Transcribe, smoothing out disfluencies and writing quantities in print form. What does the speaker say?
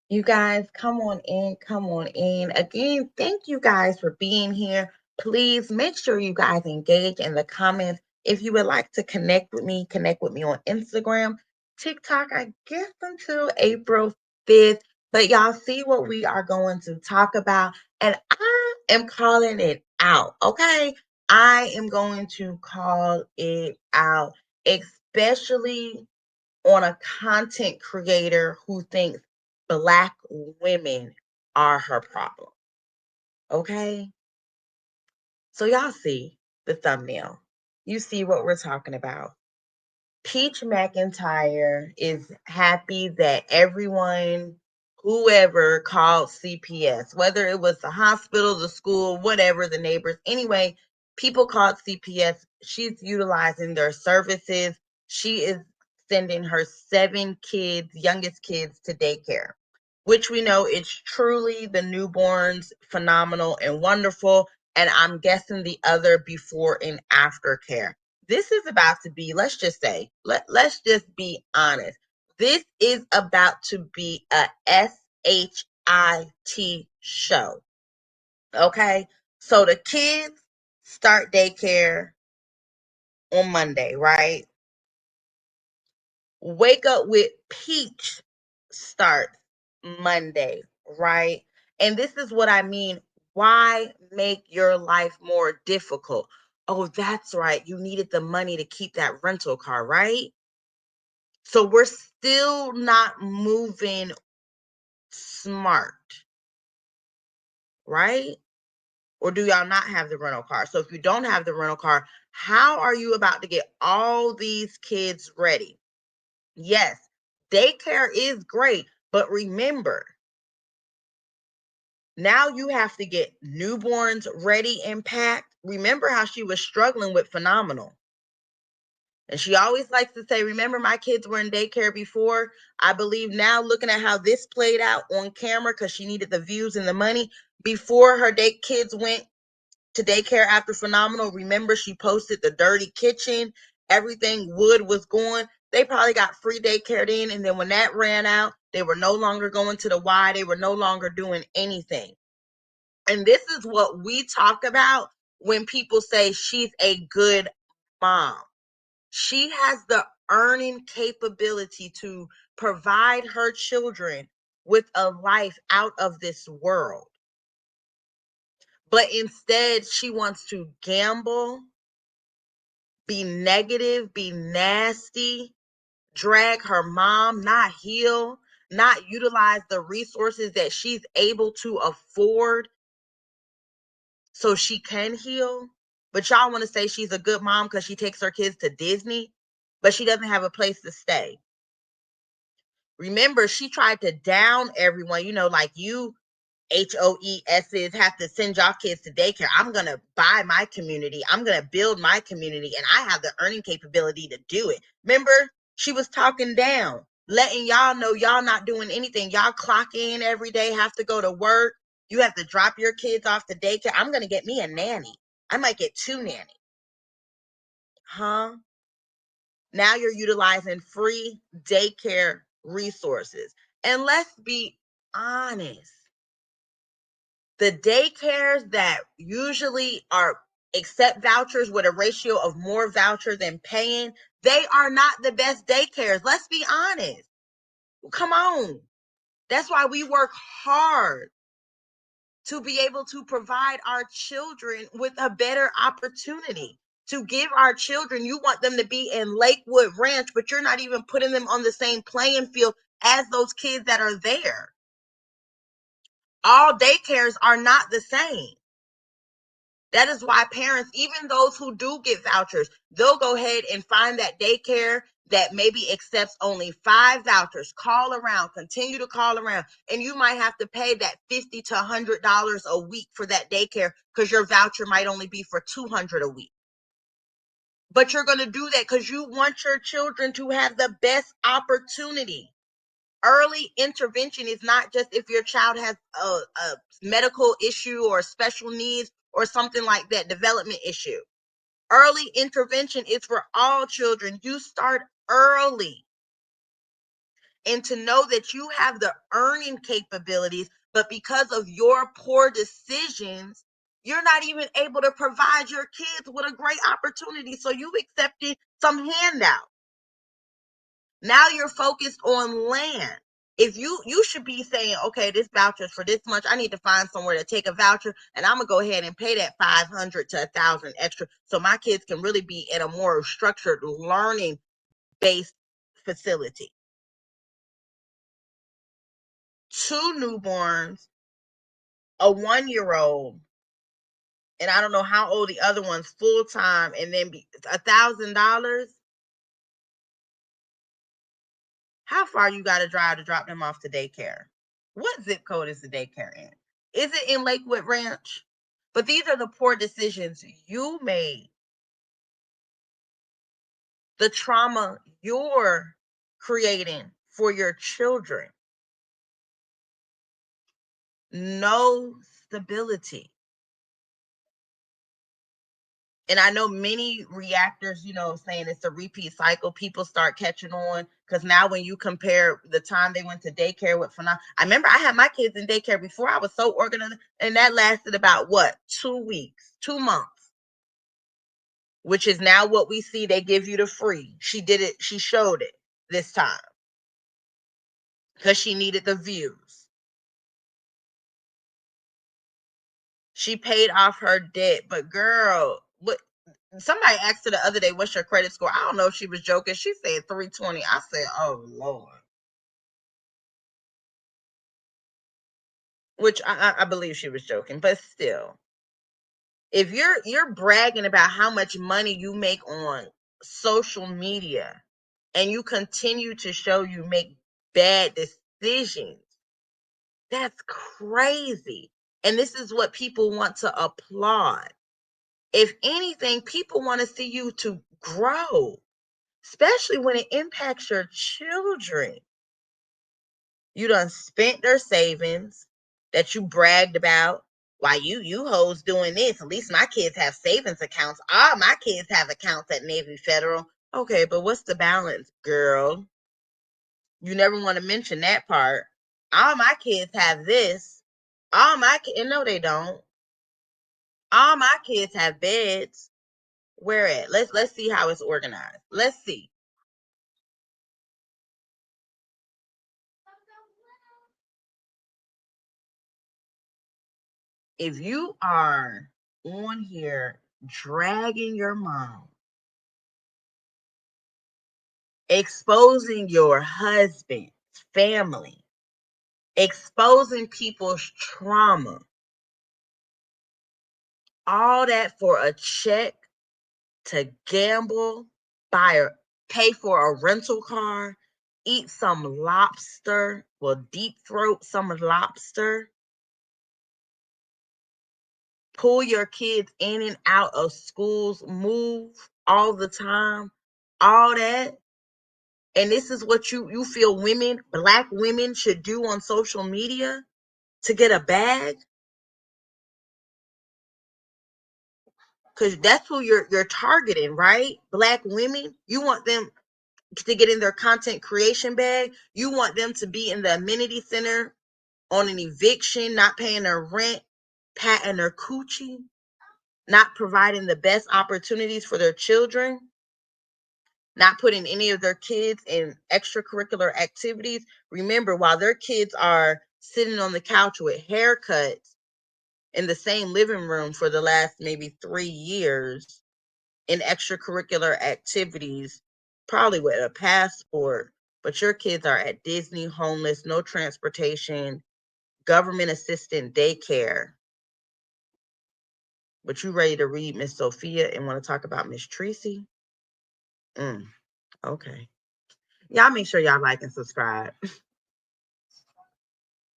You guys, come on in, come on in. Again, thank you guys for being here. Please make sure you guys engage in the comments. If you would like to connect with me on Instagram, TikTok, I guess until April 5th. But y'all see what we are going to talk about. And I am calling it out, okay? I am going to call it out, especially on a content creator who thinks Black women are her problem. Okay? So, y'all see the thumbnail. You see what we're talking about. Peach McIntyre is happy that everyone, whoever called CPS, whether it was the hospital, the school, whatever, the neighbors, anyway, people called CPS. She's utilizing their services. She is sending her 7 kids, youngest kids, to daycare, which we know is truly the newborns phenomenal and wonderful. And I'm guessing the other before and after care. This is about to be, let's just say, let's just be honest. This is about to be a SHIT show. Okay? So the kids start daycare on Monday, right? Wake Up with Peach starts Monday, right? And this is what I mean. Why make your life more difficult? Oh, that's right. You needed the money to keep that rental car, right? So we're still not moving smart, right? Or do y'all not have the rental car? So if you don't have the rental car, how are you about to get all these kids ready? Yes, daycare is great, but remember, now you have to get newborns ready and packed. Remember how she was struggling with phenomenal. And she always likes to say, remember, my kids were in daycare before. I believe now, looking at how this played out on camera, because she needed the views and the money, before her kids went to daycare after phenomenal. Remember, she posted the dirty kitchen, everything wood was going. They probably got free daycare in. And then when that ran out, they were no longer going to the Y. They were no longer doing anything. And this is what we talk about when people say she's a good mom. She has the earning capability to provide her children with a life out of this world. But instead, she wants to gamble, be negative, be nasty, drag her mom, not heal, not utilize the resources that she's able to afford so she can heal. But y'all want to say she's a good mom because she takes her kids to Disney, but she doesn't have a place to stay. Remember, she tried to down everyone, like you HOESs have to send y'all kids to daycare. I'm going to buy my community. I'm going to build my community, and I have the earning capability to do it. Remember, she was talking down, letting y'all know y'all not doing anything. Y'all clock in every day, have to go to work. You have to drop your kids off to daycare. I'm going to get me a nanny. I might get 2 nannies. Huh? Now you're utilizing free daycare resources. And let's be honest. The daycares that usually are accept vouchers with a ratio of more voucher than paying, they are not the best daycares. Let's be honest. Come on. That's why we work hard to be able to provide our children with a better opportunity. To give our children, you want them to be in Lakewood Ranch, but you're not even putting them on the same playing field as those kids that are there. All daycares are not the same. That is why parents, even those who do get vouchers, they'll go ahead and find that daycare that maybe accepts only 5 vouchers. Call around, continue to call around, and you might have to pay that $50 to $100 a week for that daycare because your voucher might only be for $200 a week. But you're going to do that because you want your children to have the best opportunity. Early intervention is not just if your child has a medical issue or special needs or something like that, development issue. Early intervention is for all children. You start early. and to know that you have the earning capabilities, but because of your poor decisions, you're not even able to provide your kids with a great opportunity. So you accepted some handout. Now you're focused on land. If you should be saying, okay, this voucher is for this much. I need to find somewhere to take a voucher, and I'm gonna go ahead and pay that 500 to 1,000 extra, so my kids can really be in a more structured learning based facility. 2 newborns, a 1-year-old, and I don't know how old the other one's full time, and then $1,000. How far you got to drive to drop them off to daycare? What zip code is the daycare in? Is it in Lakewood Ranch? But these are the poor decisions you made, the trauma you're creating for your children. No stability. And I know many reactors, saying it's a repeat cycle. People start catching on because now when you compare the time they went to daycare with phenomenal, I remember I had my kids in daycare before. I was so organized, and that lasted about what, 2 weeks, 2 months, which is now what we see. They give you the free. She did it. She showed it this time because she needed the views. She paid off her debt, but girl, what? Somebody asked her the other day, what's your credit score? I don't know if she was joking. She said 320. I said, oh, Lord. Which I believe she was joking, but still. If you're bragging about how much money you make on social media and you continue to show you make bad decisions, that's crazy. And this is what people want to applaud. If anything, people want to see you to grow, especially when it impacts your children. You done spent their savings that you bragged about. Why you hoes doing this? At least my kids have savings accounts. All my kids have accounts at Navy Federal. Okay, but what's the balance, girl? You never want to mention that part. All my kids have this. All my kids, no, they don't. All my kids have beds. Where at? Let's see how it's organized. Let's see. If you are on here dragging your mom, exposing your husband's family, exposing people's trauma, all that for a check to gamble, pay for a rental car, eat some lobster, well, deep throat some lobster, pull your kids in and out of schools, move all the time, all that. And this is what you feel women, Black women, should do on social media to get a bag? Because that's who you're targeting, right? Black women. You want them to get in their content creation bag. You want them to be in the amenity center on an eviction, not paying their rent, patting their coochie, not providing the best opportunities for their children, not putting any of their kids in extracurricular activities. Remember, while their kids are sitting on the couch with haircuts in the same living room for the last maybe 3 years in extracurricular activities, probably with a passport, but your kids are at Disney, homeless, no transportation, government assistant daycare. But you ready to read Miss Sophia and want to talk about Miss Tracy? Okay. Y'all make sure y'all like and subscribe.